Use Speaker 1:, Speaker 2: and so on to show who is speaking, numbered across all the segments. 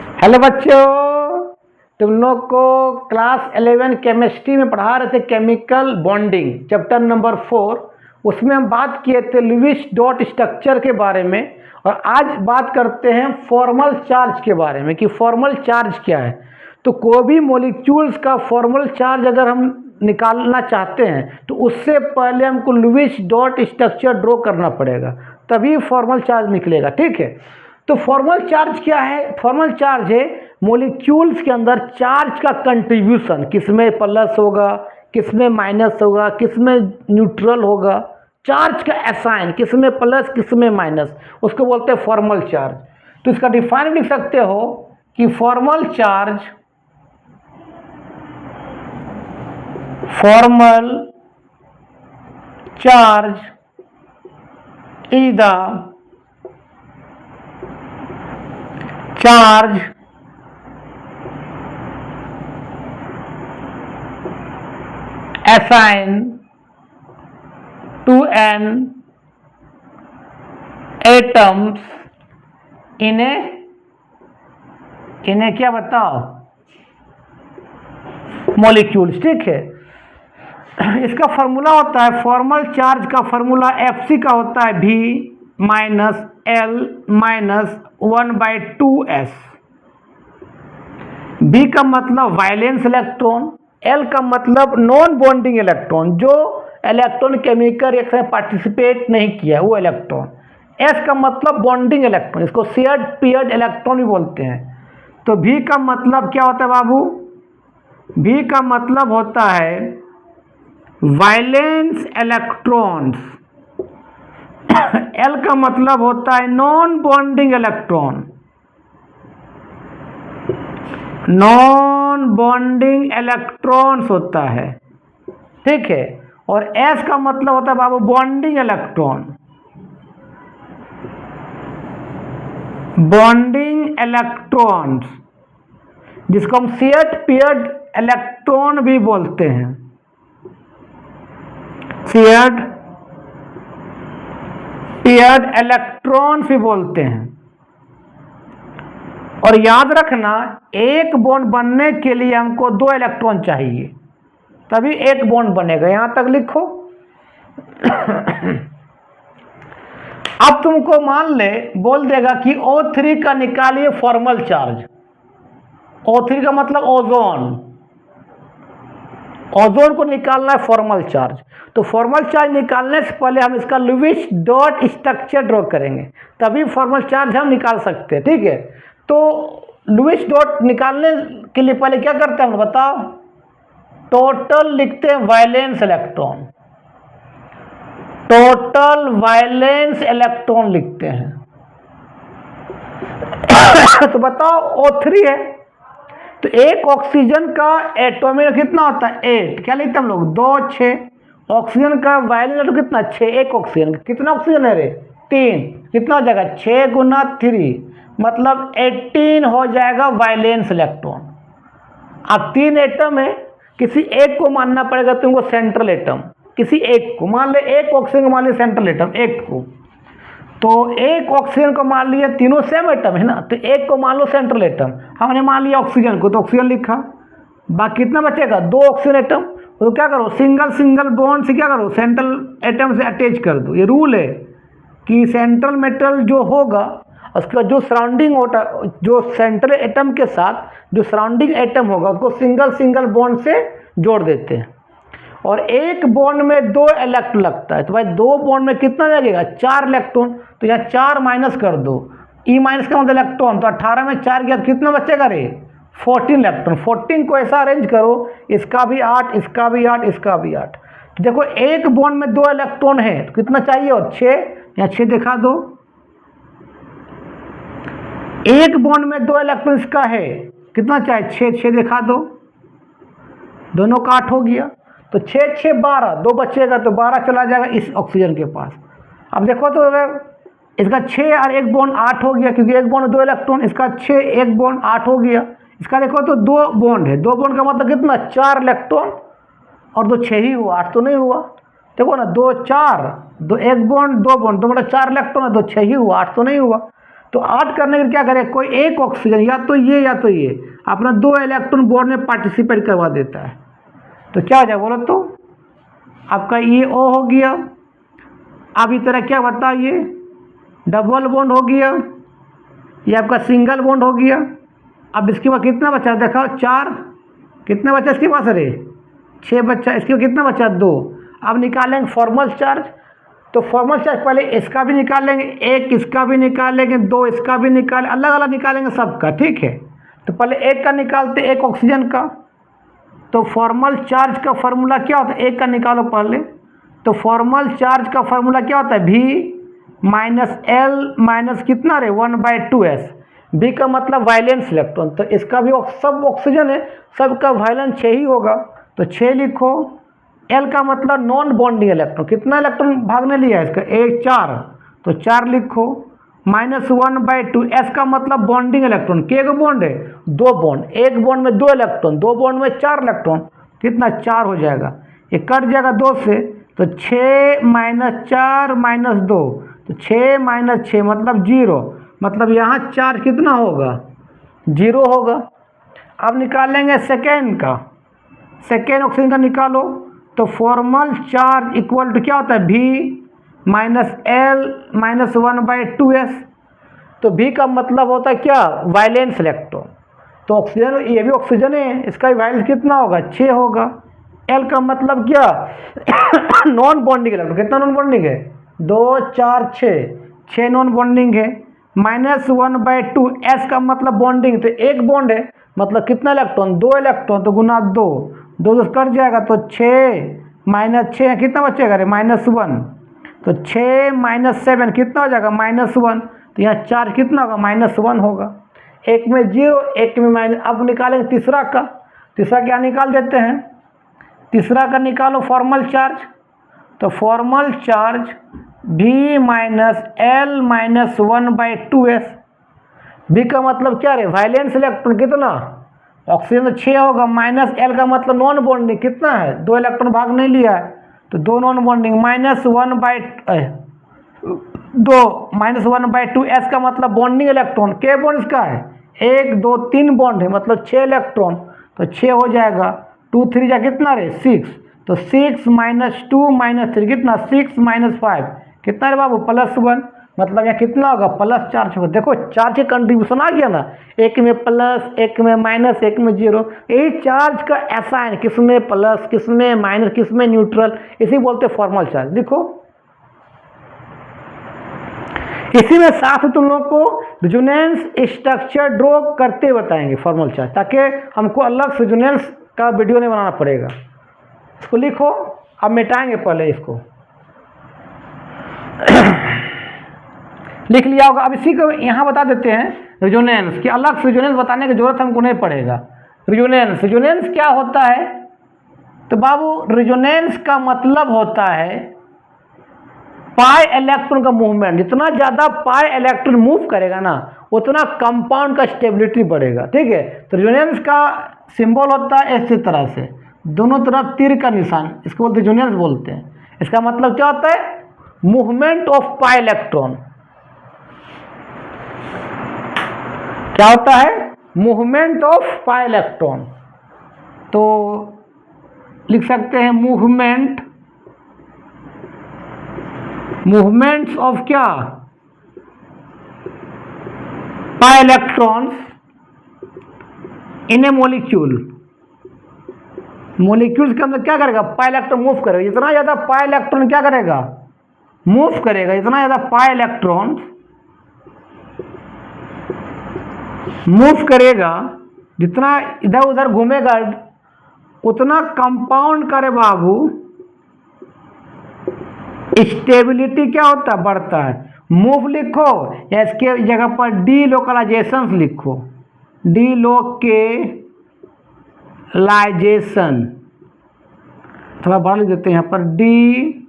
Speaker 1: Hello बच्चों, तुम लोग को क्लास 11 केमिस्ट्री में पढ़ा रहे थे केमिकल बॉन्डिंग चैप्टर नंबर 4। उसमें हम बात किए थे लुईस डॉट स्ट्रक्चर के बारे में। और आज बात करते हैं फॉर्मल चार्ज के बारे में कि फॉर्मल चार्ज क्या है। तो कोई भी मॉलिक्यूल्स का फॉर्मल चार्ज अगर हम निकालना चाहते हैं तो उससे पहले हमको लुईस डॉट स्ट्रक्चर ड्रॉ करना पड़ेगा, तभी फॉर्मल चार्ज निकलेगा। ठीक है, तो फॉर्मल चार्ज क्या है? फॉर्मल चार्ज है मॉलिक्यूल्स के अंदर चार्ज का कंट्रीब्यूशन, किसमें प्लस होगा, किसमें माइनस होगा, किसमें न्यूट्रल होगा, चार्ज का असाइन, किसमें प्लस किसमें माइनस, उसको बोलते हैं फॉर्मल चार्ज। तो इसका डिफाइन लिख सकते हो कि formal charge is the charge assigned to an atoms इन्हें क्या बताओ? मॉलिक्यूल्स। ठीक है, इसका फॉर्मूला होता है, फॉर्मल चार्ज का फॉर्मूला एफसी का होता है V minus L minus 1/2s। B का मतलब वायलेंस इलेक्ट्रॉन, L का मतलब नॉन बॉन्डिंग इलेक्ट्रॉन, जो इलेक्ट्रॉन केमिकल रिएक्शन में पार्टिसिपेट नहीं किया वो इलेक्ट्रॉन। S का मतलब बॉन्डिंग इलेक्ट्रॉन, इसको शेयर्ड पेयर्ड इलेक्ट्रॉन भी बोलते हैं। तो V का मतलब क्या होता है बाबू? V का मतलब होता है वायलेंस इलेक्ट्रॉन्स। L का मतलब होता है non bonding electron, non bonding electrons होता है। ठीक है, और S का मतलब होता है बाबू बॉन्डिंग इलेक्ट्रॉन, बॉन्डिंग इलेक्ट्रॉन्स, जिसको हम शेयर्ड पेयर्ड इलेक्ट्रॉन भी बोलते हैं, शेयर्ड पेयर्ड इलेक्ट्रॉन्स भी बोलते हैं। और याद रखना, एक बॉन्ड बनने के लिए हमको 2 इलेक्ट्रॉन चाहिए, तभी एक बॉन्ड बनेगा। यहां तक लिखो। अब तुमको मान ले बोल देगा कि O3 का निकालिए फॉर्मल चार्ज। O3 का मतलब ओजोन, ओजोन को निकालना है फॉर्मल चार्ज। तो फॉर्मल चार्ज निकालने से पहले हम इसका लुईस डॉट स्ट्रक्चर ड्रॉ करेंगे, तभी फॉर्मल चार्ज हम निकाल सकते हैं। ठीक है, तो लुईस डॉट निकालने के लिए पहले क्या करते हैं हम बताओ? टोटल लिखते हैं valence electron, total valence electron लिखते हैं। तो बताओ O3 है, तो एक ऑक्सीजन का एटॉमिक कितना होता है? 8। क्या लिखते हैं हम लोग? 2 6। ऑक्सीजन का वैलेंस कितना? 6। एक ऑक्सीजन कितना ऑक्सीजन है रे? 3। कितना हो जाएगा? 6 गुना 3 मतलब 18 हो जाएगा वैलेंस इलेक्ट्रॉन। अब 3 एटम है, किसी एक को मानना पड़ेगा तुमको सेंट्रल एटम, किसी एक को मान ले, एक ऑक्सीजन को मान लिया सेंट्रल एटम, एक को। तो एक ऑक्सीजन को मान लिया, तीनों सेम एटम है ना, तो एक को मान लो सेंट्रल एटम। हमने मान लिया ऑक्सीजन को, तो ऑक्सीजन लिखा। बाकी कितना बचेगा? 2 ऑक्सीजन एटम। तो क्या करो? सिंगल सिंगल बॉन्ड से क्या करो? सेंट्रल एटम से अटैच कर दो। ये रूल है कि सेंट्रल मेटल जो होगा उसका जो सराउंडिंग होता, जो सेंट्रल एटम के साथ जो सराउंडिंग एटम होगा उसको सिंगल सिंगल बॉन्ड से जोड़ देते हैं। और एक बॉन्ड में 2 इलेक्ट्रॉन लगता है, तो भाई 2 बॉन्ड में कितना लगेगा? 4 इलेक्ट्रॉन। तो यहाँ 4 माइनस कर दो, ई माइनस का मतलब इलेक्ट्रॉन, तो 18 में 4 गया, कितना बचेगा रे? 14 इलेक्ट्रॉन। 14 को ऐसा अरेंज करो, इसका भी 8, इसका भी 8, इसका भी 8। तो देखो एक बॉन्ड में 2 इलेक्ट्रॉन है, तो कितना चाहिए? और 6, या 6 दिखा दो। एक बॉन्ड में 2 इलेक्ट्रॉन इसका है, कितना चाहिए? 6, 6 दिखा दो। दोनों का 8 हो गया, तो 6 6 12, 2 बचेगा, तो 12 चला जाएगा इस ऑक्सीजन के पास। अब देखो तो अगर इसका 6 और एक बॉन्ड 8 हो गया, क्योंकि एक बॉन्ड में 2 इलेक्ट्रॉन, इसका 6 एक बॉन्ड 8 हो गया। इसका देखो तो 2 बॉन्ड है, 2 बॉन्ड का मतलब कितना? 4 इलेक्ट्रॉन, और 2 6 ही हुआ, 8 तो नहीं हुआ। देखो ना, 2 4, 2 एक बॉन्ड 2 बॉन्ड, तो मतलब 4 इलेक्ट्रॉन है, 2 6 ही हुआ, 8 तो नहीं हुआ। तो 8 करने के लिए क्या करें, कोई एक ऑक्सीजन या तो ये अपना 2 इलेक्ट्रॉन बॉन्ड में पार्टिसिपेट करवा देता है। तो क्या हो जाए बोलो तो, आपका ये O हो गया। अब इस तरह क्या बताओ, ये डबल बॉन्ड हो गया, ये आपका सिंगल बॉन्ड हो गया। अब इसके बाद कितना बचा, देखो 4, कितना बचा इसके पास, अरे 6 बचा। इसके बाद कितना बचा, 2। अब निकालेंगे फॉर्मल चार्ज। तो फॉर्मल चार्ज पहले इसका भी निकालेंगे, 1 इसका भी निकालेंगे, 2 इसका भी निकाल, अलग अलग निकालेंगे सबका, ठीक है। तो पहले 1 का निकालते, 1 ऑक्सीजन का। तो फॉर्मल चार्ज का फार्मूला क्या होता है, 1 का निकालो पहले। तो फॉर्मल चार्ज का फार्मूला क्या होता है, V माइनस L माइनस कितना रे 1/2s। B का मतलब वायलेंस इलेक्ट्रॉन, तो इसका भी सब ऑक्सीजन है, सबका वायलेंस 6 ही होगा, तो 6 लिखो। L का मतलब नॉन बॉन्डिंग इलेक्ट्रॉन, कितना इलेक्ट्रॉन भागने लिया है इसका, 1 4, तो 4 लिखो। माइनस 1/2, S का मतलब बॉन्डिंग इलेक्ट्रॉन, के को बॉन्ड है, 2 बॉन्ड, 1 बॉन्ड में 2 इलेक्ट्रॉन, 2 बॉन्ड में 4 इलेक्ट्रॉन, कितना 4 हो जाएगा, ये कट जाएगा 2 से। तो 6 माइनस 4 माइनस 2, तो 6 माइनस 6 मतलब 0, मतलब यहाँ चार्ज कितना होगा, 0 होगा। अब निकालेंगे सेकेंड का, सेकेंड ऑक्सीजन का निकालो। तो फॉर्मल चार्ज इक्वल टू क्या होता है, V minus L minus 1/2s। तो V का मतलब होता है क्या, वायलेंस इलेक्ट्रॉन। तो ऑक्सीजन, ये भी ऑक्सीजन है, इसका वायलेंस कितना होगा, 6 होगा। L का मतलब क्या नॉन बॉन्डिंग इलेक्ट्रॉन, कितना नॉन बॉन्डिंग है, 2 4 6 नॉन बॉन्डिंग है। माइनस 1/2, S का मतलब बॉन्डिंग, तो 1 बॉन्ड है, मतलब कितना इलेक्ट्रॉन, 2 इलेक्ट्रॉन, तो गुना 2 कट जाएगा, तो 6 माइनस 6 कितना बचेगा रे, -1। तो 6 माइनस 7 कितना हो जाएगा, -1। तो यहाँ चार्ज कितना होगा, -1 होगा। एक में 0, एक में माइनस। अब निकालेंगे तीसरा का, तीसरा क्या निकाल देते हैं, तीसरा का निकालो फॉर्मल चार्ज। तो formal charge V minus L minus 1/2s। V का मतलब क्या रे, वायलेंस इलेक्ट्रॉन, कितना, ऑक्सीजन तो 6 होगा, माइनस L का मतलब नॉन बॉन्डिंग, कितना है, 2 इलेक्ट्रॉन भाग नहीं लिया है, तो 2 नॉन बॉन्डिंग, -1/2s का मतलब बॉन्डिंग इलेक्ट्रॉन, के बॉन्ड इसका है, 1 2 3 बॉन्ड है, मतलब 6 इलेक्ट्रॉन, तो 6 हो जाएगा। 2 3 जा कितना रे, 6, तो 6 माइनस 2 माइनस 3 कितना, 6 माइनस 5 कितना रे बाबू, +1, मतलब यहाँ कितना होगा, प्लस चार्ज होगा। देखो चार्ज के कंट्रीब्यूशन आ गया ना, एक में प्लस, एक में माइनस, एक में 0। यही चार्ज का ऐसा है, किस में प्लस, किस में माइनस, किस में न्यूट्रल, इसी बोलते फॉर्मल चार्ज। लिखो, इसी में साथ तुम लोग को रेजोनेंस स्ट्रक्चर ड्रॉ करते बताएंगे फॉर्मल चार्ज, ताकि हमको अलग से रेजोनेंस का वीडियो नहीं बनाना पड़ेगा। इसको लिखो, अब मिटाएंगे पहले इसको लिख लिया होगा। अब इसी को यहाँ बता देते हैं रेजोनेंस की, अलग से रेजोनेंस बताने की जरूरत हमको नहीं पड़ेगा। रेजोनेंस, रेजोनेंस क्या होता है, तो बाबू रेजोनेंस का मतलब होता है पाई इलेक्ट्रॉन का मूवमेंट। जितना ज़्यादा पाई इलेक्ट्रॉन मूव करेगा ना, उतना कंपाउंड का स्टेबिलिटी बढ़ेगा, ठीक है। तो रेजोनेंस का सिंबल होता है इसी तरह से, दोनों तरफ तीर का निशान, इसको बोलते रेजोनेंस बोलते हैं। इसका मतलब क्या होता है, मूवमेंट ऑफ पाई इलेक्ट्रॉन। क्या होता है, मूवमेंट ऑफ पाई इलेक्ट्रॉन। तो लिख सकते हैं मूवमेंट्स ऑफ क्या, pi electrons in A molecule. Molecules के अंदर क्या करेगा, पाई इलेक्ट्रॉन मूव करेगा। जितना ज़्यादा पाई इलेक्ट्रॉन क्या करेगा, मूव करेगा, इतना ज़्यादा पाई इलेक्ट्रॉन मूव करेगा, जितना इधर उधर घूमेगा, उतना कंपाउंड करे बाबू स्टेबिलिटी क्या होता है, बढ़ता है। मूव लिखो या इसके जगह पर डी लोकलाइजेशन लिखो, डी लोकेलाइजेशन, थोड़ा बढ़ा लिख देते हैं यहाँ पर, डी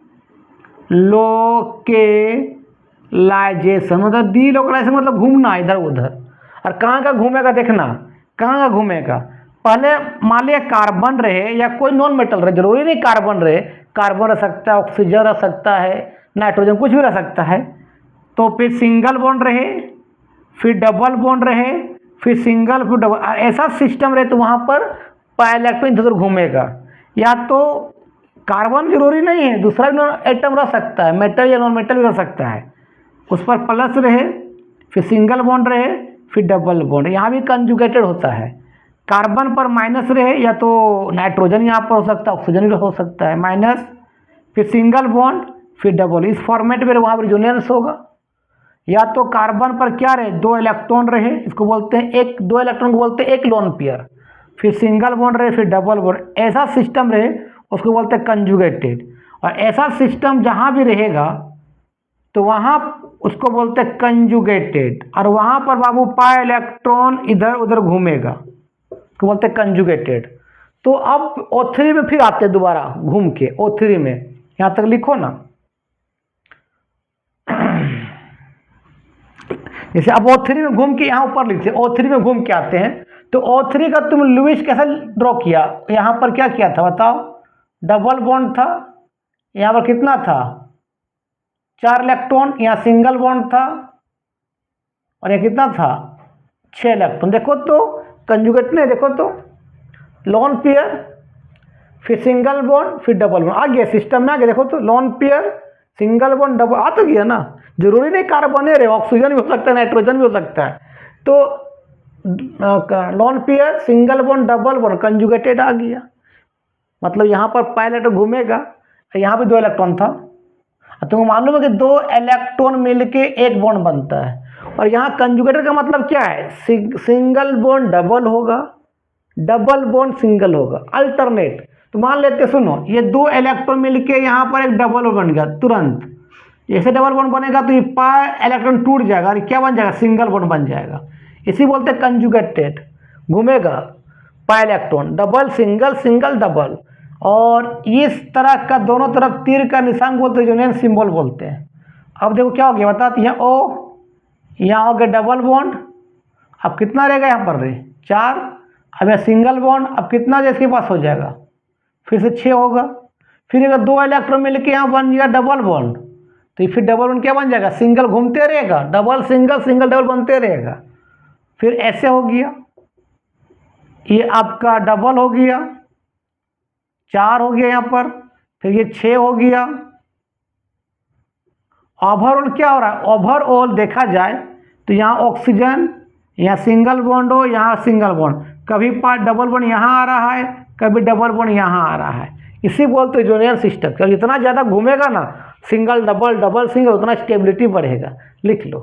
Speaker 1: लोकेलाइजेशन मतलब डी लोकलाइजेशन मतलब घूमना इधर उधर। और कहाँ का घूमेगा, देखना कहाँ का घूमेगा। पहले मान लिया कार्बन रहे या कोई नॉन मेटल रहे, जरूरी नहीं कार्बन रहे, कार्बन रह सकता है, ऑक्सीजन रह सकता है, नाइट्रोजन कुछ भी रह सकता है। तो फिर सिंगल बॉन्ड रहे, फिर डबल बॉन्ड रहे, फिर सिंगल, फिर डबल, ऐसा सिस्टम रहे तो वहाँ पर पाई इलेक्ट्रॉन इधर घूमेगा। या तो कार्बन जरूरी नहीं है, दूसरा भी एटम रह सकता है, मेटल या नॉन मेटल भी रह सकता है, उस पर प्लस रहे, फिर सिंगल बॉन्ड रहे, फिर डबल बॉन्ड। यहाँ भी कंजुगेटेड होता है। कार्बन पर माइनस रहे, या तो नाइट्रोजन यहाँ पर हो सकता है, ऑक्सीजन भी हो सकता है, माइनस, फिर सिंगल बॉन्ड, फिर डबल। इस फॉर्मेट में वहाँ पर रेजोनेंस होगा। या तो कार्बन पर क्या रहे, 2 इलेक्ट्रॉन रहे, इसको बोलते हैं 2 इलेक्ट्रॉन को बोलते हैं एक लोन पेयर, फिर सिंगल बॉन्ड रहे, फिर डबल बॉन्ड, ऐसा सिस्टम रहे उसको बोलते हैं कंजुगेटेड। और ऐसा सिस्टम जहाँ भी रहेगा तो वहाँ उसको बोलते हैं कंजुगेटेड। और वहाँ पर बाबू पाई इलेक्ट्रॉन इधर उधर घूमेगा, उसको बोलते हैं कंजुगेटेड। तो अब O3 में फिर आते हैं दोबारा घूम के, O3 में यहाँ तक लिखो ना। जैसे अब O3 में घूम के यहाँ ऊपर लिखते हैं, O3 में घूम के आते हैं। तो O3 का तुम लुईस कैसे ड्रॉ किया, यहाँ पर क्या किया था बताओ, डबल बॉन्ड था, यहाँ पर कितना था 4 इलेक्ट्रॉन, यहाँ सिंगल बॉन्ड था, और यहाँ कितना था 6 इलेक्ट्रॉन। देखो तो कंजुगेट ने, देखो तो लोन पेयर, फिर सिंगल बॉन्ड, फिर डबल बॉन्ड, आ गया सिस्टम में, आ गया। देखो तो lone pair, single bond, double, आ तो गया ना। जरूरी नहीं कार्बन रहे, ऑक्सीजन भी हो सकता है, नाइट्रोजन भी हो सकता है। तो lone pair, single bond, double bond, conjugated आ गया। मतलब यहाँ पर पाई इलेक्ट्रॉन घूमेगा, यहाँ भी 2 इलेक्ट्रॉन था। तुमको मालूम है कि 2 इलेक्ट्रॉन मिलके एक बॉन्ड बनता है। और यहाँ कंजुगेटेड का मतलब क्या है, सिंगल बॉन्ड डबल होगा, डबल बॉन्ड सिंगल होगा, अल्टरनेट। तो मान लेते, सुनो, ये 2 इलेक्ट्रॉन मिलके यहाँ पर एक डबल बन गया तुरंत। जैसे डबल बॉन्ड बनेगा तो ये पाई इलेक्ट्रॉन टूट जाएगा और क्या बन जाएगा, सिंगल बॉन्ड बन जाएगा। इसी बोलते हैं कंजुगेटेड, घूमेगा pi electron, double single, single double. और इस तरह का दोनों तरफ तीर का निशान बोलते हैं, रेजोनेंस सिंबल बोलते हैं। अब देखो क्या हो गया, बताते हैं O, यहाँ हो गया डबल बॉन्ड, अब कितना रहेगा यहाँ पर रहे 4। अब यह सिंगल बॉन्ड, अब कितना इसके पास हो जाएगा, फिर से 6 होगा। फिर अगर 2 इलेक्ट्रॉन मिलकर यहाँ बन गया डबल बॉन्ड, तो फिर डबल बॉन्ड क्या बन जाएगा, सिंगल घूमते रहेगा, डबल सिंगल, सिंगल डबल बनते रहेगा। फिर ऐसे हो गया, ये आपका डबल हो गया, 4 हो गया यहाँ पर, फिर ये 6 हो गया। ओवरऑल क्या हो रहा है, ओवरऑल देखा जाए तो यहाँ ऑक्सीजन, यहाँ सिंगल बॉन्ड हो, यहाँ सिंगल बॉन्ड, कभी पार्ट डबल बॉन्ड यहाँ आ रहा है, कभी डबल बॉन्ड यहाँ आ रहा है। इसी बोलते हैं रेजोनेंस स्ट्रक्चर। जितना ज़्यादा घूमेगा ना, सिंगल डबल डबल सिंगल, उतना स्टेबिलिटी बढ़ेगा। लिख लो।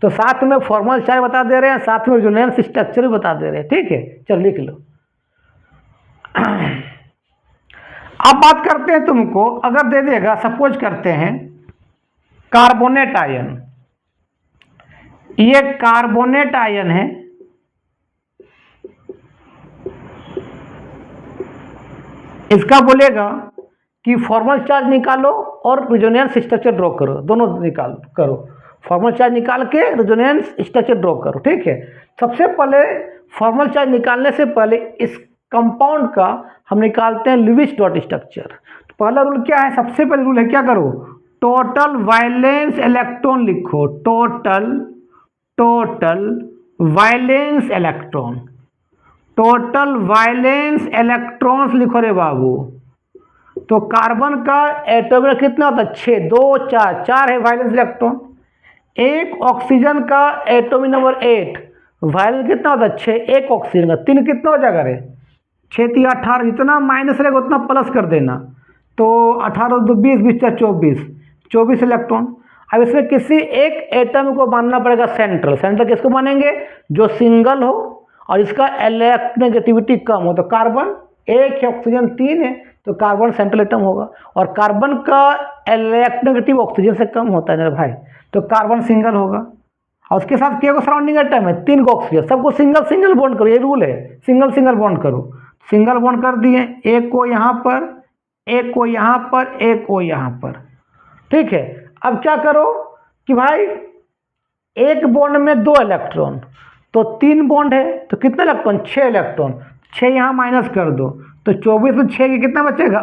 Speaker 1: तो साथ में फॉर्मल चार्ज बता दे रहे हैं, साथ में रेजोनेंस स्ट्रक्चर भी बता दे रहे हैं, ठीक है। चलो लिख लो। अब बात करते हैं, तुमको अगर दे देगा, सपोज करते हैं कार्बोनेट आयन, ये कार्बोनेट आयन है, इसका बोलेगा कि फॉर्मल चार्ज निकालो और रेजोनेंस स्ट्रक्चर ड्रॉ करो, दोनों करो। फॉर्मल चार्ज निकाल के रेजोनेंस स्ट्रक्चर ड्रॉ करो, ठीक है। सबसे पहले फॉर्मल चार्ज निकालने से पहले इस कंपाउंड का हम निकालते हैं लुईस डॉट स्ट्रक्चर। तो पहला रूल क्या है, सबसे पहले रूल है, क्या करो, टोटल वैलेंस इलेक्ट्रॉन लिखो, total valence electron, total valence electrons लिखो रे बाबू। तो कार्बन का एटम कितना होता है, 6, 2 4 है वैलेंस इलेक्ट्रॉन। एक ऑक्सीजन का एटॉमिक नंबर 8, वैलेंस कितना होता है 6, एक ऑक्सीजन का 3 कितना हो जाएगा रे, 6 3 18, जितना माइनस रहेगा उतना प्लस कर देना। तो 18 2 20, 20 4 24 इलेक्ट्रॉन। अब इसमें किसी एक एटम को मानना पड़ेगा सेंट्रल। सेंट्रल किसको मानेंगे, जो सिंगल हो और इसका इलेक्ट्रोनेगेटिविटी कम हो। तो कार्बन 1 है, ऑक्सीजन 3 है, तो कार्बन सेंट्रल एटम होगा। और कार्बन का इलेक्ट्रोनेगेटिव ऑक्सीजन से कम होता है मेरे भाई, तो कार्बन सिंगल होगा। और उसके साथ क्या सराउंडिंग एटम है, 3 ऑक्सीजन, सबको सिंगल सिंगल बॉन्ड करो, ये रूल है, सिंगल सिंगल बॉन्ड करो। सिंगल बॉन्ड कर दिए, एक को यहाँ पर, एक को यहाँ पर, एक को यहाँ पर, ठीक है। अब क्या करो कि भाई एक बॉन्ड में 2 इलेक्ट्रॉन, तो 3 बॉन्ड है, तो कितना इलेक्ट्रॉन, 6 इलेक्ट्रॉन, 6 यहाँ माइनस कर दो, तो 24 में 6 के कितना बचेगा,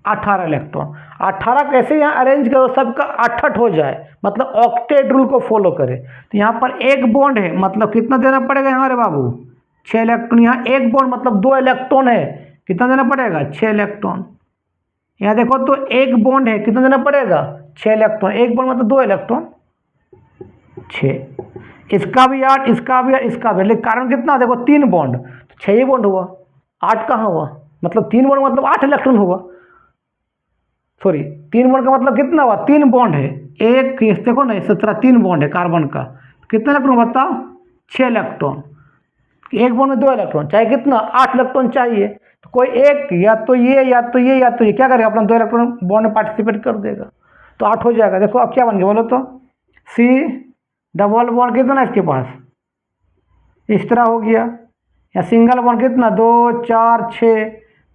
Speaker 1: 18 इलेक्ट्रॉन। 18 कैसे यहाँ अरेंज करो सबका 8 हो जाए, मतलब ऑक्टेट रूल को फॉलो करे। तो यहाँ पर एक बॉन्ड है, मतलब कितना देना पड़ेगा यहाँ रे बाबू, 6 इलेक्ट्रॉन। यहाँ एक बॉन्ड मतलब 2 इलेक्ट्रॉन है, कितना देना पड़ेगा, 6 इलेक्ट्रॉन। यहाँ देखो तो एक बॉन्ड है, कितना देना पड़ेगा, 6 इलेक्ट्रॉन। एक बॉन्ड मतलब 2 इलेक्ट्रॉन, 6। इसका भी 8, इसका भी 8, इसका भी, लेकिन कारण कितना, देखो 3 बॉन्ड, 6 ही बॉन्ड हुआ, 8 कहाँ हुआ, मतलब 3 बॉन्ड मतलब 8 इलेक्ट्रॉन हुआ। सॉरी, 3 बॉन्ड का मतलब कितना हुआ, 3 बॉन्ड है, एक देखो ना 17, 3 बॉन्ड है कार्बन का, कितना इलेक्ट्रॉन बताओ, 6 इलेक्ट्रॉन। एक बॉन्ड में 2 इलेक्ट्रॉन, चाहे कितना, 8 इलेक्ट्रॉन चाहिए। तो कोई एक या तो ये या तो ये या तो ये क्या करेगा, अपना 2 इलेक्ट्रॉन बॉन्ड में पार्टिसिपेट कर देगा, तो 8 हो जाएगा। देखो अब क्या बन गया बोलो तो, सी डबल बॉन्ड कितना इसके पास, इस तरह हो गया। या सिंगल बॉन्ड कितना, 2 4 6,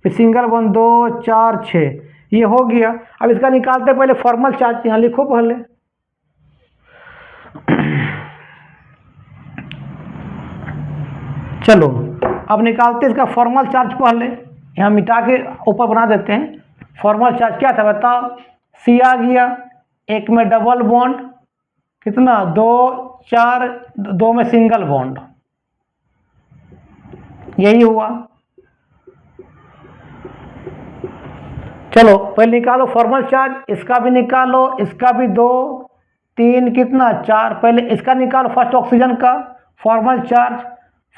Speaker 1: फिर सिंगल बॉन्ड 2 4 6, ये हो गया। अब इसका निकालते पहले फॉर्मल चार्ज, यहाँ लिखो पहले। चलो अब निकालते इसका फॉर्मल चार्ज पहले, यहाँ मिटा के ऊपर बना देते हैं। फॉर्मल चार्ज क्या था बताओ, सी आ गया, एक में डबल बॉन्ड कितना, 2 4, 2 में सिंगल बॉन्ड, यही हुआ। चलो पहले निकालो फॉर्मल चार्ज, इसका भी निकालो, इसका भी 2 3 कितना 4। पहले इसका निकालो फर्स्ट ऑक्सीजन का फॉर्मल चार्ज,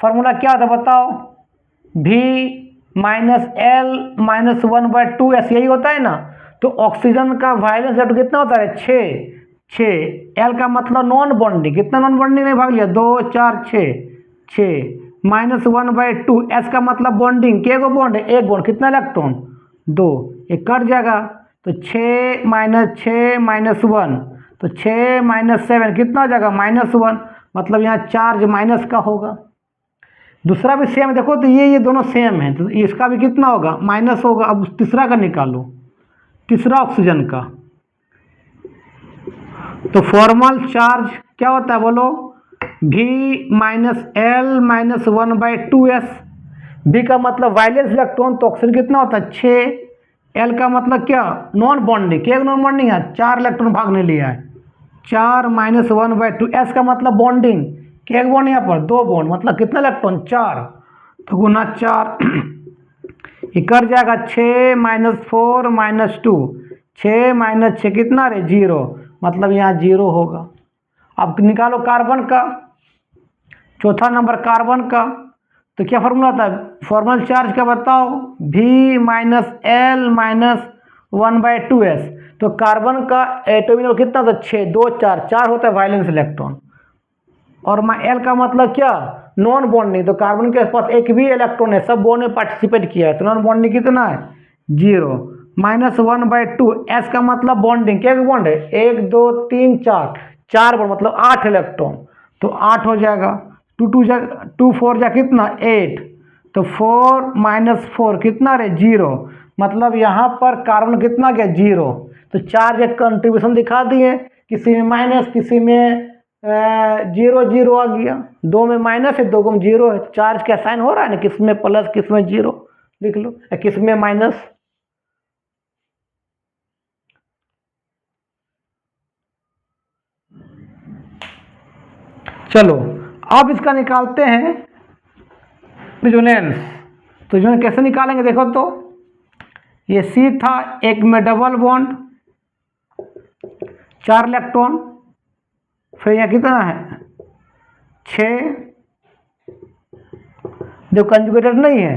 Speaker 1: फॉर्मूला क्या था बताओ, V minus L minus 1/2s, यही होता है ना। तो ऑक्सीजन का वायलेंस इलेक्ट्रॉन कितना होता है, 6। एल का मतलब नॉन बॉन्डिंग, कितना नॉन बॉन्डिंग में भाग लिया, 2 4 6 माइनस 1/2, एस का मतलब बॉन्डिंग, के गो बॉन्ड है, एक बॉन्ड, कितना इलेक्ट्रॉन, 2, ये कट जाएगा। तो 6 माइनस 6 माइनस 1, तो 6 माइनस 7 कितना हो जाएगा, -1, मतलब यहाँ चार्ज माइनस का होगा। दूसरा भी सेम, देखो तो ये दोनों सेम है, तो इसका भी कितना होगा, माइनस होगा। अब तीसरा का निकालो, तीसरा ऑक्सीजन का, तो फॉर्मल चार्ज क्या होता है बोलो, V minus L minus 1/2s। V का मतलब वायलेंस इलेक्ट्रॉन, तो ऑक्सीजन कितना होता है, 6। L का मतलब क्या, नॉन बॉन्डिंग, क्या नॉन बॉन्डिंग है, 4 इलेक्ट्रॉन भागने लिया है, 4 माइनस 1/2। S का मतलब बॉन्डिंग, क्या बॉन्ड यहाँ पर, 2 बॉन्ड, मतलब कितना इलेक्ट्रॉन, 4, तो गुना 4 ये कर जाएगा, 6 माइनस 4 माइनस 2, 6 माइनस 6 कितना रे, 0, मतलब यहाँ 0 होगा। अब निकालो कार्बन का, चौथा नंबर कार्बन का, तो क्या फॉर्मूला था, फॉर्मल चार्ज का बताओ, V minus L minus 1/2s। तो कार्बन का एटॉमिक नंबर कितना था, 6, 2 4, 4 होता है वायलेंस इलेक्ट्रॉन, और एल का मतलब क्या, नॉन बॉन्डिंग, तो कार्बन के पास एक भी इलेक्ट्रॉन है, सब बॉन्ड में पार्टिसिपेट किया है, तो नॉन बॉन्डिंग कितना है, 0, माइनस 1/2। एस का मतलब बॉन्डिंग, क्या बॉन्ड है, 1 2 3 4, 4 बॉन्ड, मतलब 8 इलेक्ट्रॉन, तो 8 हो जाएगा। 2 4 जा कितना, 8, तो 4 माइनस 4 कितना रे, 0, मतलब यहाँ पर कार्बन कितना गया, 0। तो चार्ज एक कंट्रीब्यूशन दिखा दिए, किसी में माइनस, किसी में 0 0 आ गया, 2 में माइनस है, 2 में 0 है, चार्ज का साइन हो रहा है ना, किस में प्लस किस में 0 लिख लो, किस में माइनस। चलो अब इसका निकालते हैं रेजोनेंस। तो रेजोनेंस कैसे निकालेंगे देखो तो, ये सी था, एक में डबल बॉन्ड, 4 इलेक्ट्रॉन, फिर यहाँ कितना है, 6, जो कंजुगेटेड नहीं है,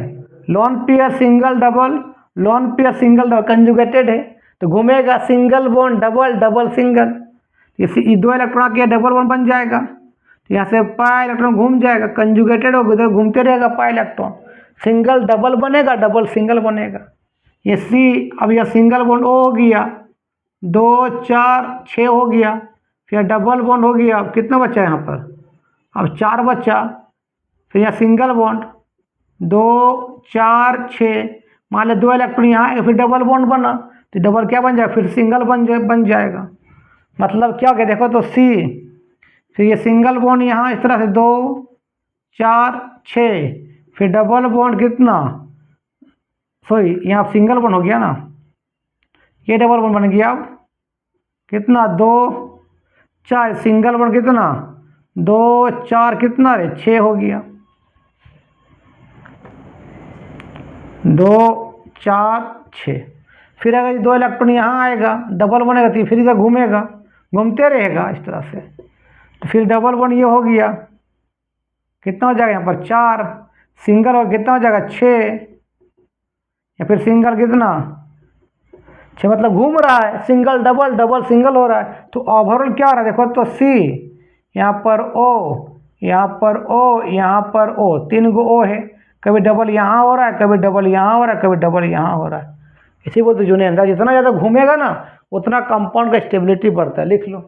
Speaker 1: lone pair single double, lone pair single double conjugated है, तो घूमेगा single bond double double single, ये 2 इलेक्ट्रॉन के डबल बॉन्ड बन जाएगा, तो यहाँ से पाई इलेक्ट्रॉन घूम जाएगा, कंजुगेटेड होगा, इधर घूमते रहेगा पाई इलेक्ट्रॉन, सिंगल डबल बनेगा, डबल सिंगल बनेगा, ये सी। अब यह सिंगल बॉन्ड ओ हो गया, 2 4 6 हो गया, फिर डबल बॉन्ड हो गया, अब कितना बचा यहाँ पर, अब 4 बचा, फिर यहाँ सिंगल बॉन्ड 2 4 6, मान लो 2 इलेक्ट्रॉन यहाँ है, फिर डबल बॉन्ड बना, तो डबल क्या बन जाएगा, फिर सिंगल बन जाएगा। मतलब क्या हो गया देखो तो, सी, फिर ये सिंगल बॉन्ड यहाँ इस तरह से 2 4 6, फिर डबल बॉन्ड कितना, सॉरी यहाँ सिंगल बॉन्ड हो गया ना, ये डबल बॉन्ड बन गया। अब कितना 2 4, सिंगल बॉन्ड कितना 2 4 कितना रे 6 हो गया। 2 4 6। फिर अगर 2 इलेक्ट्रॉन यहाँ आएगा डबल बनेगा तो फिर इधर घूमेगा, घूमते रहेगा इस तरह से। तो फिर डबल बॉन्ड ये हो गया, कितना हो जाएगा यहाँ पर 4, सिंगल हो कितना हो जाएगा 6, या फिर सिंगल कितना 6, मतलब घूम रहा है, सिंगल डबल डबल सिंगल हो रहा है। तो ओवरऑल क्या हो रहा है देखो तो C, यहाँ पर O, यहाँ पर O, यहाँ पर O, 3 गो O है। कभी डबल यहाँ हो रहा है, कभी डबल यहाँ हो रहा है, कभी डबल यहाँ हो रहा है। इसी को तो यूनियन है, जितना ज़्यादा घूमेगा ना उतना कंपाउंड का स्टेबिलिटी बढ़ता है। लिख लो।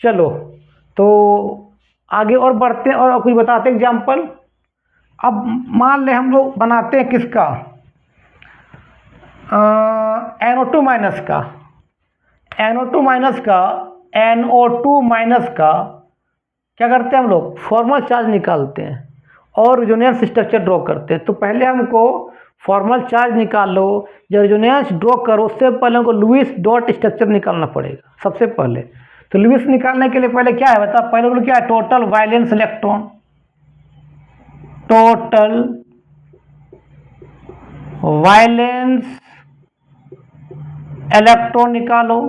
Speaker 1: चलो तो आगे और बढ़ते हैं और कुछ बताते हैं एग्जाम्पल। अब मान ले हम लोग बनाते हैं किसका NO2 माइनस का, NO2 माइनस का, NO2 माइनस का क्या करते हैं हम लोग फॉर्मल चार्ज निकालते हैं और रेजोनेंस स्ट्रक्चर ड्रॉ करते हैं। तो पहले हमको फॉर्मल चार्ज निकालो, जब रेजोनेंस ड्रॉ करो उससे पहले हमको लुईस डॉट स्ट्रक्चर निकालना पड़ेगा सबसे पहले। तो लुईस निकालने के लिए पहले क्या है बता, पहले हम लोग क्या है total violence electron, total violence electron निकालो।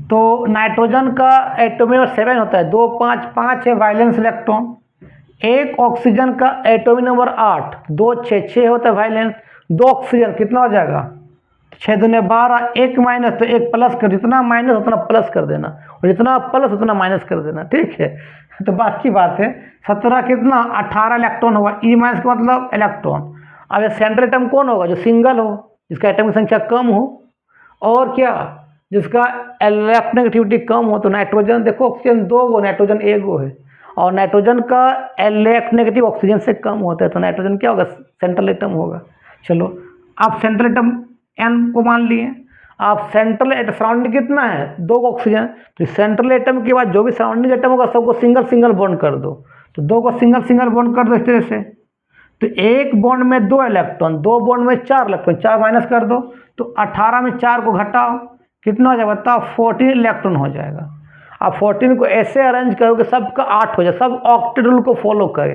Speaker 1: तो नाइट्रोजन का एटॉमिक नंबर 7 होता है, 2 5 5 है वायलेंस इलेक्ट्रॉन। एक ऑक्सीजन का एटॉमिक नंबर 8, 2 6 6 होता है वायलेंस। 2 ऑक्सीजन कितना हो जाएगा 6 दूने 12, 1 माइनस तो 1 प्लस कर, जितना माइनस उतना प्लस कर देना और जितना प्लस उतना माइनस कर देना, ठीक है। तो बात की बात है 17 कितना 18 इलेक्ट्रॉन होगा। ई माइनस का मतलब इलेक्ट्रॉन। अब ये सेंट्रल एटम कौन होगा जो सिंगल हो, जिसका एटम की संख्या कम हो, और क्या जिसका इलेक्ट्रोनेगेटिविटी कम हो। तो नाइट्रोजन देखो ऑक्सीजन 2 गो, नाइट्रोजन 1 गो है, और नाइट्रोजन का इलेक्ट्रोनेगेटिव ऑक्सीजन से कम होता है। तो नाइट्रोजन क्या होगा सेंट्रल एटम होगा। चलो आप सेंट्रल एटम N को मान लिए। आप सेंट्रल सराउंडिंग कितना है 2 ऑक्सीजन, तो सेंट्रल एटम के बाद जो भी सराउंडिंग एटम होगा सबको सिंगल सिंगल बॉन्ड कर दो। तो 2 को सिंगल सिंगल बॉन्ड कर दो इस तरह से। तो एक बॉन्ड में 2 इलेक्ट्रॉन, 2 बॉन्ड में 4 इलेक्ट्रॉन, 4 माइनस कर दो तो 18 में 4 को घटाओ कितना हो जाएगा बताओ 14 इलेक्ट्रॉन हो जाएगा। आप 14 को ऐसे अरेंज करो कि सबका 8 हो जाए, सब ऑक्टेट रूल को फॉलो करे।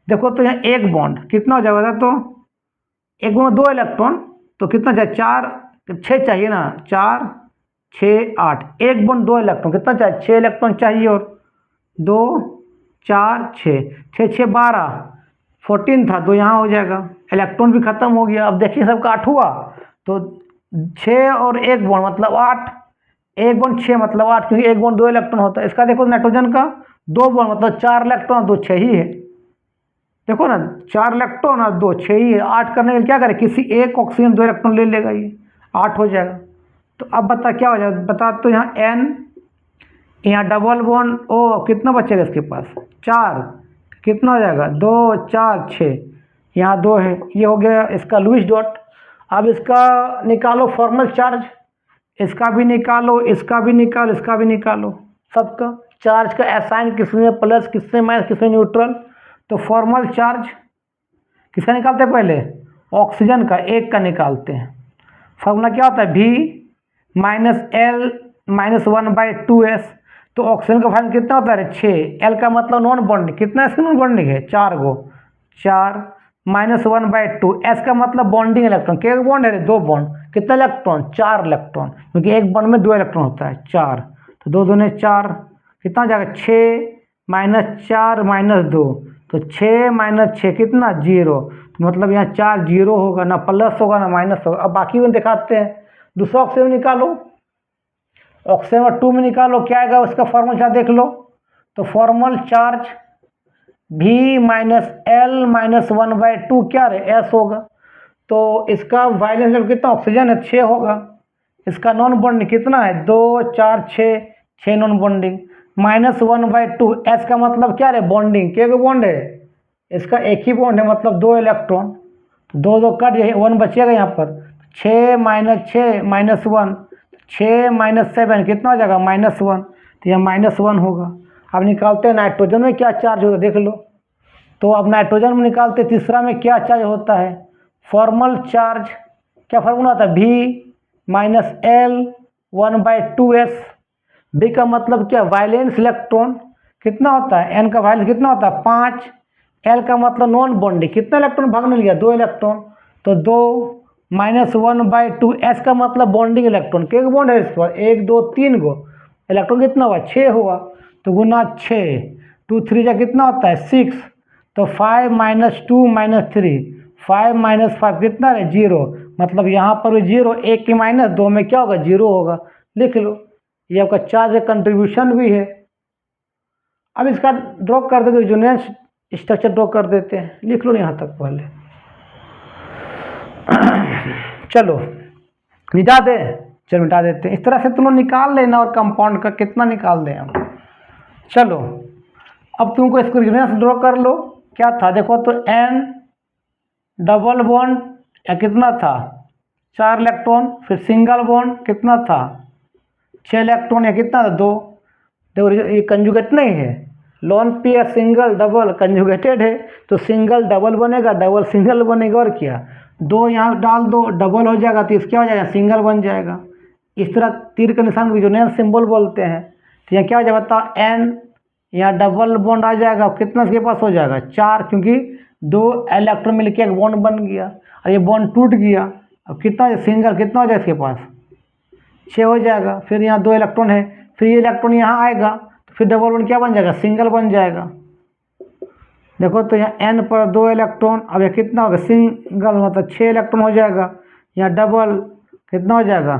Speaker 1: देखो तो यहाँ एक बॉन्ड कितना हो जाएगा, तो एक बॉन्ड में 2 इलेक्ट्रॉन तो कितना चाहिए 4 6 चाहिए ना, 4 6 8, एक बॉन्ड 2 इलेक्ट्रॉन कितना चाहिए 6 इलेक्ट्रॉन चाहिए, और 2 4 6 6 6 12 14 था, 2 यहाँ हो जाएगा, इलेक्ट्रॉन भी खत्म हो गया। अब देखिए सबका 8 हुआ तो 6 और 1 बॉन्ड मतलब 8, 1 बॉन्ड 6 मतलब 8, क्योंकि 1 बॉन्ड 2 इलेक्ट्रॉन होता है। इसका देखो नाइट्रोजन का 2 बॉन्ड मतलब 4 इलेक्ट्रॉन, 2 6 ही है। देखो ना 4 इलेक्ट्रॉन और 2 6 ही है। 8 करने के लिए क्या करें, किसी एक ऑक्सीजन 2 इलेक्ट्रॉन ले लेगा, ये 8 हो जाएगा। तो अब बता क्या हो जाएगा बता, तो यहाँ N, यहाँ डबल बॉन्ड O कितना बचेगा इसके पास 4, कितना हो जाएगा 2 4 6, यहाँ 2 है, ये हो गया इसका लुईस डॉट। अब इसका निकालो फॉर्मल चार्ज, इसका भी निकालो, इसका भी निकालो, इसका भी निकालो, सबका चार्ज का असाइन किसमें प्लस किसमें माइनस किसमें न्यूट्रल। तो फॉर्मल चार्ज किसका निकालते हैं पहले ऑक्सीजन का, एक का निकालते हैं। फॉर्मूला क्या होता है V minus L minus 1/2S। तो ऑक्सीजन का वैल्यू कितना होता है 6, L का मतलब नॉन बॉन्डिंग, कितना इसका नॉन बॉन्डिंग है 4 गो, 4 माइनस 1/2, S का मतलब बॉन्डिंग इलेक्ट्रॉन, क्या बॉन्ड है 2 बॉन्ड, कितना इलेक्ट्रॉन 4 इलेक्ट्रॉन, क्योंकि एक बॉन्ड में 2 इलेक्ट्रॉन होता है 4। तो 2 दूने 4 कितना हो जाएगा 6 माइनस 4 माइनस 2, तो 6 माइनस 6 कितना 0। तो मतलब यहाँ 4 0 होगा, ना प्लस होगा ना माइनस होगा। अब बाकी को दिखाते हैं। दूसरा ऑक्सीजन निकालो, ऑक्सीजन नंबर 2 में निकालो क्या आएगा उसका फॉर्मल चार्ज देख लो। तो formal charge V minus L minus 1/2 क्या रहे S होगा। तो इसका वायलेंस लेवल कितना ऑक्सीजन है 6 होगा। इसका नॉन बॉन्डिंग कितना है 2 4 6 6 नॉन बॉन्डिंग, माइनस 1/2, S का मतलब क्या रहे बॉन्डिंग, क्या बॉन्ड है इसका एक ही बॉन्ड है मतलब 2 इलेक्ट्रॉन, 2 2 कट जाए 1 बचेगा यहाँ पर, 6 माइनस 6 माइनस 1, 6 माइनस 7 कितना हो जाएगा -1, तो यह -1 होगा। अब निकालते हैं नाइट्रोजन में क्या चार्ज होगा देख लो। तो अब नाइट्रोजन में निकालते तीसरा में क्या चार्ज होता है, फॉर्मल चार्ज क्या फार्मूला होता है, V minus L 1/2s। B का मतलब क्या, वैलेंस इलेक्ट्रॉन कितना होता है, N का वैलेंस कितना होता है 5, L का मतलब नॉन बॉन्डिंग, कितना इलेक्ट्रॉन भाग में लिया 2 इलेक्ट्रॉन, तो 2 माइनस 1/2s का मतलब बॉन्डिंग इलेक्ट्रॉन, कितने बॉन्ड है इस पर 1 2 3 गो, इलेक्ट्रॉन कितना हुआ 6 हुआ, तो गुना 6, 2 3 का कितना होता है 6, तो 5 माइनस 2 माइनस 3, 5 माइनस 5 कितना है 0, मतलब यहाँ पर 0, 1 की माइनस 2 में क्या होगा 0 होगा, लिख लो। ये आपका चार्ज कंट्रीब्यूशन भी है। अब इसका ड्रॉ कर देते, यूनियन स्ट्रक्चर ड्रॉ कर देते हैं, लिख लो यहाँ तक पहले। चलो मिटा दे, चलो मिटा देते हैं, इस तरह से तुम लोग निकाल लेना, और कंपाउंड का कितना निकाल दें हम। चलो अब तुमको इसको यूनियन ड्रॉ कर लो, क्या था देखो, तो N डबल बॉन्ड या कितना था 4 इलेक्ट्रॉन, फिर सिंगल बॉन्ड कितना था 6 इलेक्ट्रॉन या कितना था 2, देखो ये कंजुगेट नहीं है, loan pair single double conjugated है, तो सिंगल डबल बनेगा, डबल सिंगल बनेगा, और क्या 2 यहाँ डाल दो डबल हो जाएगा, तो इसका हो जाएगा सिंगल बन जाएगा। इस तरह तीर के निशान को यूनियन सिंबल बोलते हैं। तो यहाँ क्या हो जाएगा बताओ, N यहाँ डबल बॉन्ड आ जाएगा, कितना इसके पास हो जाएगा 4, क्योंकि 2 इलेक्ट्रॉन मिलकर एक बॉन्ड बन गया, और ये बॉन्ड टूट गया, अब कितना सिंगल कितना हो जाएगा इसके पास 6 हो जाएगा, फिर यहाँ 2 इलेक्ट्रॉन है, फिर ये इलेक्ट्रॉन यहाँ आएगा, तो फिर डबल बॉन्ड क्या बन जाएगा सिंगल बन जाएगा। देखो तो यहाँ N पर 2 इलेक्ट्रॉन, अब ये कितना होगा सिंगल, मतलब 6 इलेक्ट्रॉन हो जाएगा, यहाँ डबल कितना हो जाएगा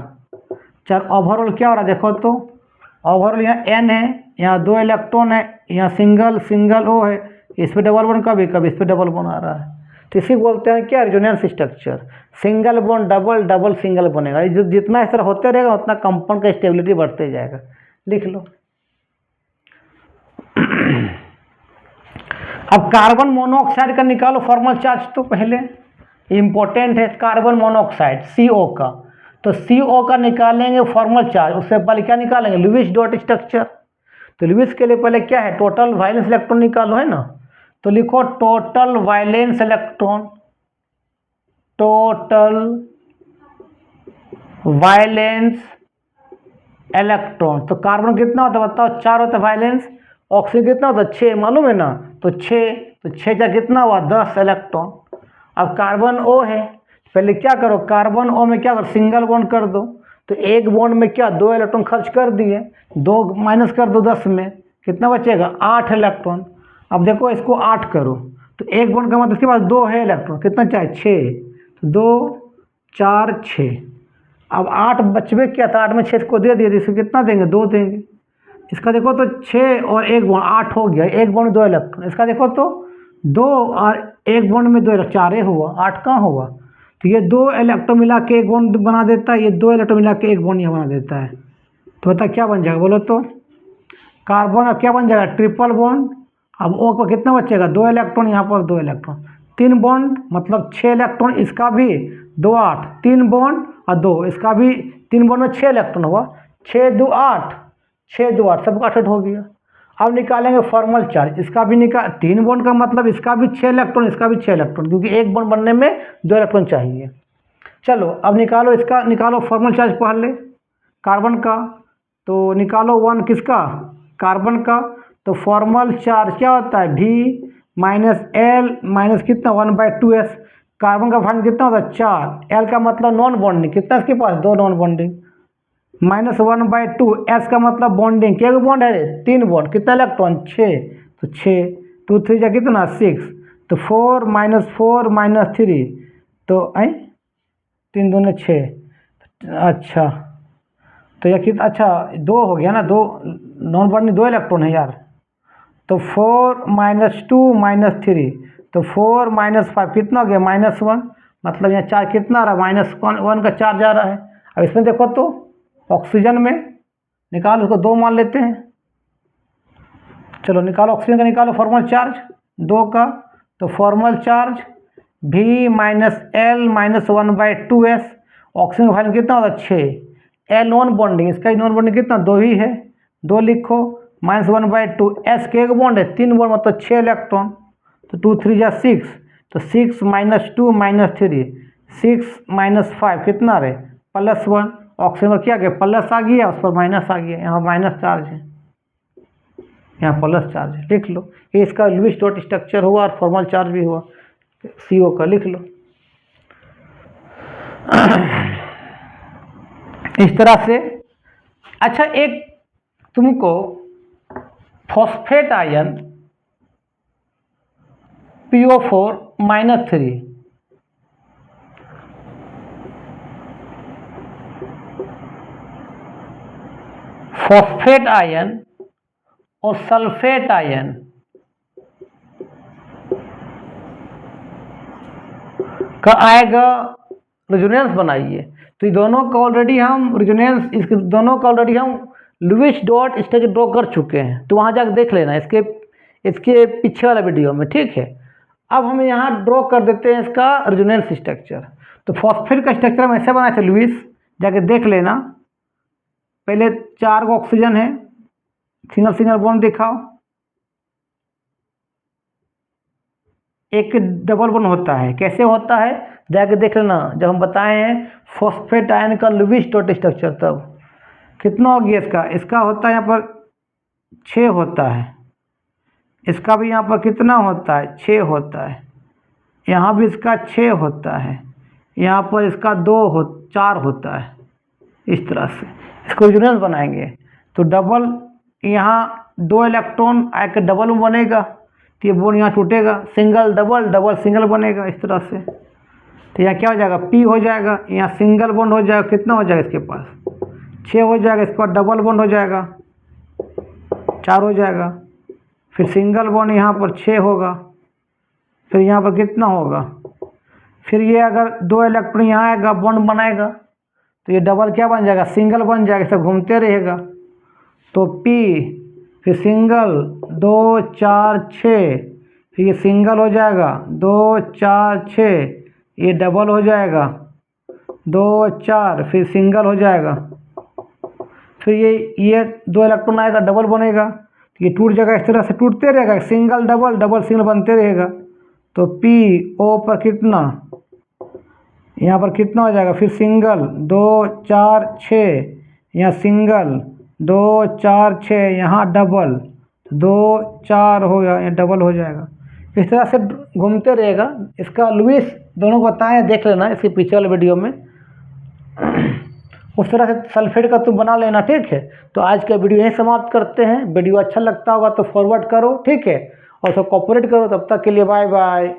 Speaker 1: 4, ओवरऑल क्या हो रहा है देखो, तो ओवरऑल यहाँ N है, यहाँ 2 इलेक्ट्रॉन है, यहाँ सिंगल सिंगल O है, इस पर डबल बॉन्ड कभी कभी इस पर डबल बॉन्ड आ रहा है, तो इसी बोलते हैं क्या resonance structure, single bond double double single बनेगा। जितना इस तरह होते रहेगा उतना कंपाउंड का स्टेबिलिटी बढ़ते जाएगा, लिख लो। अब कार्बन मोनोऑक्साइड का निकालो फॉर्मल चार्ज, तो पहले इम्पोर्टेंट है कार्बन मोनोऑक्साइड CO का, तो CO का निकालेंगे फॉर्मल चार्ज, उससे पहले क्या निकालेंगे लुईस डॉट स्ट्रक्चर। तो लुईस के लिए पहले क्या है टोटल वैलेंस इलेक्ट्रॉन निकालो, है ना, तो लिखो total valence electron, total valence electron, तो कार्बन कितना होता है बताओ 4 होता है वैलेंस, ऑक्सीजन कितना होता है 6 मालूम है ना, तो 6 का कितना हुआ 10 इलेक्ट्रॉन। अब कार्बन O है, पहले क्या करो कार्बन O में क्या करो सिंगल बॉन्ड कर दो, तो एक बॉन्ड में क्या 2 इलेक्ट्रॉन खर्च कर दिए, 2 माइनस कर दो 10 में कितना बचेगा 8 इलेक्ट्रॉन। अब देखो इसको 8 करो, तो एक बॉन्ड का मतलब इसके पास 2 है इलेक्ट्रॉन, कितना चाहिए 6, तो 2 4 6, अब 8 बचबे क्या था 8 में 6 को दे दिए, तो इसको कितना देंगे 2 देंगे, इसका देखो तो 6 और 1 बॉन्ड 8 हो गया, एक बॉन्ड 2 इलेक्ट्रॉन, इसका देखो तो 2 और 1 बॉन्ड में 2 इलेक्ट्रॉन 4 हुआ, 8 कहाँ हुआ, तो ये 2 इलेक्ट्रॉन मिला के एक बॉन्ड बना देता है, ये 2 इलेक्ट्रॉन मिला के एक बॉन्ड यहाँ बना देता है, तो बता क्या बन जाएगा बोलो, तो कार्बन अब क्या बन जाएगा ट्रिपल बॉन्ड। अब O पर कितना बचेगा 2 इलेक्ट्रॉन, यहाँ पर 2 इलेक्ट्रॉन, 3 बॉन्ड मतलब 6 इलेक्ट्रॉन, इसका भी 2 8, 3 बॉन्ड और 2 इसका भी 3 बॉन्ड में 6 इलेक्ट्रॉन हुआ, 6 2 8, 6 2 8 सबका 8 हो गया। अब निकालेंगे फॉर्मल चार्ज, इसका भी 3 बॉन्ड का मतलब इसका भी 6 इलेक्ट्रॉन, इसका भी 6 इलेक्ट्रॉन, क्योंकि एक बॉन्ड बनने में 2 इलेक्ट्रॉन चाहिए। चलो अब निकालो इसका, निकालो फॉर्मल चार्ज पहले कार्बन का, तो निकालो 1 किसका कार्बन का, तो फॉर्मल चार्ज क्या होता है V माइनस L माइनस कितना 1/2s, कार्बन का भाग कितना होता है 4, L का मतलब नॉन बॉन्डिंग, कितना इसके पास 2 नॉन बॉन्डिंग, माइनस 1/2, S का मतलब बॉन्डिंग, क्या बॉन्ड है 3 बॉन्ड, कितना इलेक्ट्रॉन 6, तो 6 2 3 जा कितना 6, तो 4 माइनस 3, तो 3 दूनी 6, अच्छा तो यह कितना, अच्छा 2 हो गया ना, 2 नॉन बॉन्डिंग 2 इलेक्ट्रॉन है यार, तो 4 माइनस 2 माइनस 3, तो 4 माइनस 5 कितना हो गया -1, मतलब यहाँ चार्ज कितना आ रहा है -1 का चार्ज आ रहा है। अब इसमें देखो तो ऑक्सीजन में निकालो, उसको 2 मान लेते हैं, चलो निकालो ऑक्सीजन का, निकालो फॉर्मल चार्ज 2 का, तो formal charge V minus L minus 1/2s, oxygen का वैल्यू कितना होता है 6, L नॉन बॉन्डिंग, इसका नॉन बॉन्डिंग कितना 2 ही है, 2 लिखो, -1/2, S के एक बॉन्ड है 3 बॉन्ड मतलब 6 इलेक्ट्रॉन, तो 2 3 जा 6, तो 6 - 2 - 3, 6 - 5 कितना रहे +1। ऑक्सीजन पर क्या गया प्लस आ गया, उस पर माइनस आ गया, यहाँ माइनस चार्ज है, यहाँ प्लस चार्ज है। लिख लो, ये इसका लुईस डॉट स्ट्रक्चर हुआ और फॉर्मल चार्ज भी हुआ CO का, लिख लो। इस तरह से। अच्छा, एक तुमको phosphate ion PO4 -3, phosphate ion और सल्फेट आयन का आएगा रेजोनेंस बनाइए। तो ये दोनों का ऑलरेडी हम रेजोनेंस, इसके दोनों का ऑलरेडी हम लुईस डॉट स्ट्रक्चर ड्रॉ कर चुके हैं, तो वहाँ जाकर देख लेना इसके पीछे वाला वीडियो में, ठीक है। अब हम यहाँ ड्रॉ कर देते हैं इसका रेजोनेंस स्ट्रक्चर। तो फॉस्फेट का स्ट्रक्चर हम ऐसे बनाए थे लुईस, जाके देख लेना। पहले 4 ऑक्सीजन है, सिंगल सिंगल बॉन्ड दिखाओ, एक डबल बॉन्ड होता है। कैसे होता है जाके देख लेना, जब हम बताए हैं फॉस्फेट आयन का लुईस डॉट स्ट्रक्चर, तब कितना हो गया इसका होता है यहाँ पर 6 होता है, इसका भी यहाँ पर कितना होता है 6 होता है, यहाँ भी इसका 6 होता है, यहाँ पर इसका 4 होता है। इस तरह से इसको रेजोनेंस बनाएंगे तो डबल, यहाँ 2 इलेक्ट्रॉन आकर डबल में बनेगा, तो ये बॉन्ड यहाँ टूटेगा, सिंगल डबल डबल सिंगल बनेगा इस तरह से। तो यहाँ क्या हो जाएगा P हो जाएगा, यहाँ सिंगल बॉन्ड हो जाएगा, कितना हो जाएगा इसके पास 6 हो जाएगा, इसके बाद डबल बॉन्ड हो जाएगा 4 हो जाएगा, फिर सिंगल बॉन्ड यहाँ पर 6 होगा, फिर यहाँ पर कितना होगा, फिर ये अगर 2 इलेक्ट्रॉन यहाँ आएगा बॉन्ड बनाएगा, तो ये डबल क्या बन जाएगा सिंगल बन जाएगा, सब घूमते रहेगा। तो P फिर सिंगल 2 4 6, फिर ये सिंगल हो जाएगा 2 4 6, ये डबल हो जाएगा 2 4, फिर सिंगल हो जाएगा, फिर ये 2 इलेक्ट्रॉन आएगा डबल बनेगा, तो ये टूट जाएगा, इस तरह से टूटते रहेगा, सिंगल डबल डबल सिंगल बनते रहेगा। तो PO पर कितना, यहाँ पर कितना हो जाएगा, फिर सिंगल 2 4 6, यहाँ सिंगल 2 4 6, यहाँ डबल 2 4 हो गया, यहाँ डबल हो जाएगा, इस तरह से घूमते रहेगा। इसका लुईस दोनों को बताएं, देख लेना इसके पीछे वाले वीडियो में। उस तरह से सल्फेट का तुम बना लेना, ठीक है। तो आज का वीडियो यहीं समाप्त करते हैं। वीडियो अच्छा लगता होगा तो फॉरवर्ड करो, ठीक है, और तो कोऑपरेट करो। तब तक के लिए बाय बाय।